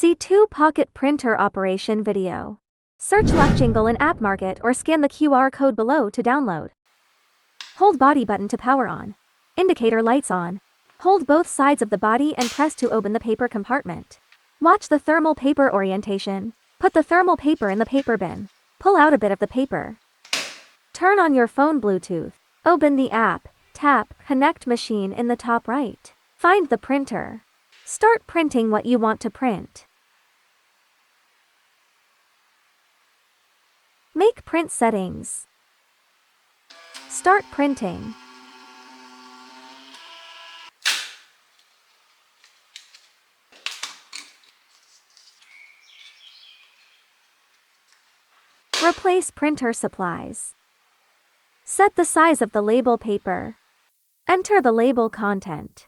See 2 pocket printer operation video. Search LuckJingle in App Market or scan the QR code below to download. Hold body button to power on. Indicator lights on. Hold both sides of the body and press to open the paper compartment. Watch the thermal paper orientation. Put the thermal paper in the paper bin. Pull out a bit of the paper. Turn on your phone Bluetooth. Open the app. Tap Connect Machine in the top right. Find the printer. Start printing what you want to print. Make print settings. Start printing. Replace printer supplies. Set the size of the label paper. Enter the label content.